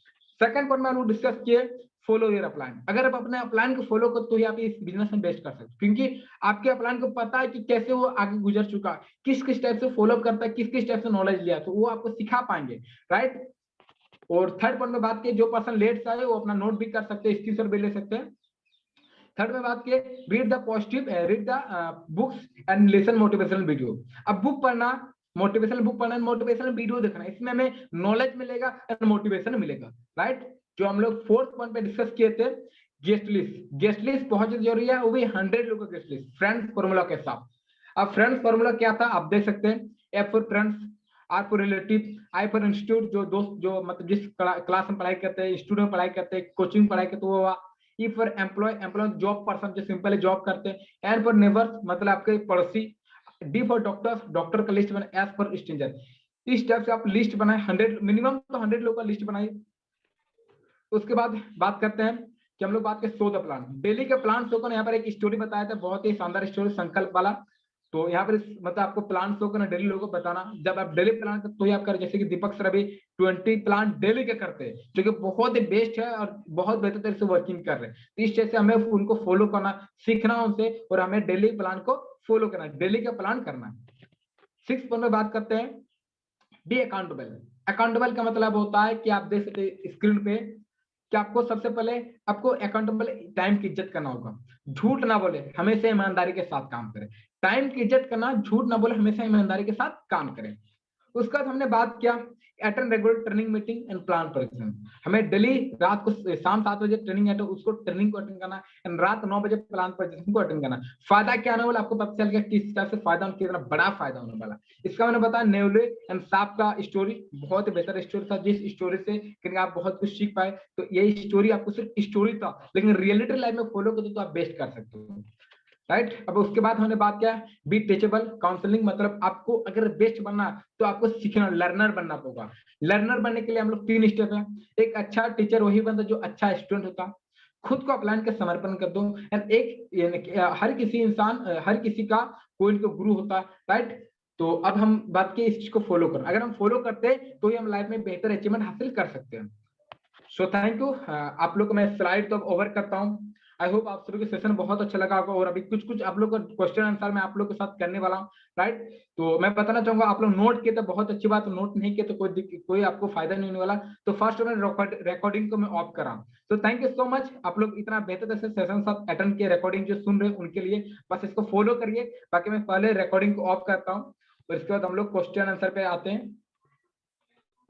सेकंड पॉइंट में हम लोग डिस्कस किए, फॉलो योर अपलाइन। अगर आप अपने अपलाइन को फॉलो करो तो ही आप इस बिजनेस में बेस्ट कर सकते हैं, क्योंकि आपके अपलाइन को पता है कि कैसे वो आगे गुजर चुका, किस किस टाइप से फॉलो करता है, किस किस टाइप से नॉलेज लिया, तो वो आपको सिखा पाएंगे, राइट। और थर्ड पॉइंट में बात की, जो पर्सन लेट से आए वो अपना नोट भी कर सकते हैं, स्क्रीनशॉट भी ले सकते हैं। थर्ड में बात की, read the positive, read the books and listen motivational video. अब बुक पढ़ना, मोटिवेशनल बुक पढ़ना, मोटिवेशनल वीडियो देखना, इसमें हमें नॉलेज मिलेगा एंड मोटिवेशन मिलेगा, राइट। जो हम लोग फोर्थ पॉइंट पे डिस्कस किए थे, गेस्ट लिस्ट। गेस्ट लिस्ट बहुत जरूरी है, वो भी 100 लोगों का गेस्ट लिस्ट फ्रेंड्स फॉर्मूला के साथ। अब फ्रेंड्स फॉर्मूला क्या था आप देख सकते हैं, F for friends, R for relative, I for institute, जो दोस्त जो मतलब जिस क्लास में पढ़ाई करते हैं, स्टूडेंट पढ़ाई करते हैं, कोचिंग पढ़ाई करते हैं, वो। E for employ, employ job person जो सिंपली जॉब करते हैं। एन फॉर नेबर्स मतलब आपके पड़ोसी। डी फॉर डॉक्टर्स, डॉक्टर का लिस्ट बनाए। S for stranger. इस टाइप से आप लिस्ट बनाए, 100 मिनिमम तो 100 लोगों का लिस्ट बनाइए। उसके बाद बात करते हैं कि हम लोग बात करें शो द प्लान, डेली के प्लान शो को। यहाँ पर एक स्टोरी बताया था, बहुत ही शानदार स्टोरी, संकल्प वाला। तो यहाँ पर मतलब आपको प्लान शो करना, डेली लोगों को बताना। जब आप डेली प्लान करते तो ही आप कर, जैसे कि दीपक सर अभी 20 प्लान डेली के करते हैं, जो कि बहुत ही बेस्ट है और बहुत बेहतर तरीके से वर्किंग कर रहे हैं। तो इस तरह से हमें उनको फॉलो करना, सीखना उनसे, और हमें डेली प्लान को फॉलो करना, डेली का प्लान करना। 6 पॉइंट में बात करते हैं, बी अकाउंटेबल। अकाउंटेबल का मतलब होता है कि आप देख सकते स्क्रीन पे कि आपको सबसे पहले आपको अकाउंटेबल टाइम की इज्जत करना होगा। झूठ ना बोले, हमेशा ईमानदारी के साथ काम करें। टाइम की इज्जत करना, झूठ ना बोले, हमेशा ईमानदारी के साथ काम करें। उसके बाद हमने बात किया attend regular training meeting and plan presentation. हमें डेली रात को शाम 7 बजे ट्रेनिंग है तो उसको ट्रेनिंग को अटेंड करना एंड रात 9 बजे प्लान प्रेजेंटेशन को अटेंड करना। फायदा क्या होने वाला आपको पता चल गया, किस तरह से फायदा, कितना बड़ा फायदा होने वाला। इसका मैंने बताया नेवले एंड साप का स्टोरी, बहुत ही बेहतर स्टोरी था, जिस स्टोरी से कि आप बहुत कुछ सीख पाए। तो ये स्टोरी आपको सिर्फ स्टोरी था, लेकिन रियलिटी लाइफ में फॉलो करते तो आप बेस्ट कर सकते हो, राइट। अब उसके बाद हमने बात किया बी टीचेबल। काउंसलिंग मतलब आपको अगर बेस्ट बनना तो आपको सीखना, लर्नर बनना होगा। लर्नर बनने के लिए हम लोग 3 स्टेप है। एक अच्छा टीचर वही बनता जो अच्छा स्टूडेंट होता, खुद को अपलाइन के समर्पण कर दो। एंड एक हर किसी इंसान, हर किसी का कोई तो गुरु होता, राइट। तो अब हम बात की इस चीज को फॉलो करना, अगर हम फॉलो करते तो ही हम लाइफ में बेहतर अचीवमेंट हासिल कर सकते हैं। So thank you. आप लोग को मैं स्लाइड तो ओवर करता हूँ। आई होप आप सभी को सेशन बहुत अच्छा लगा होगा, और अभी कुछ कुछ आप लोग का क्वेश्चन आंसर मैं आप लोग के साथ करने वाला हूँ, राइट। तो मैं बताना चाहूंगा, आप लोग नोट किए तो बहुत अच्छी बात, नोट नहीं किए तो कोई आपको फायदा नहीं होने वाला। तो फर्स्ट मैंने रिकॉर्डिंग को मैं ऑफ करा। तो थैंक यू सो मच, आप लोग इतना बेहतर से सेशन साथ अटेंड किए। रिकॉर्डिंग जो सुन रहे हैं उनके लिए बस इसको फॉलो करिए। बाकी मैं पहले रिकॉर्डिंग को ऑफ करता हूँ, और इसके बाद हम लोग क्वेश्चन आंसर पे आते हैं।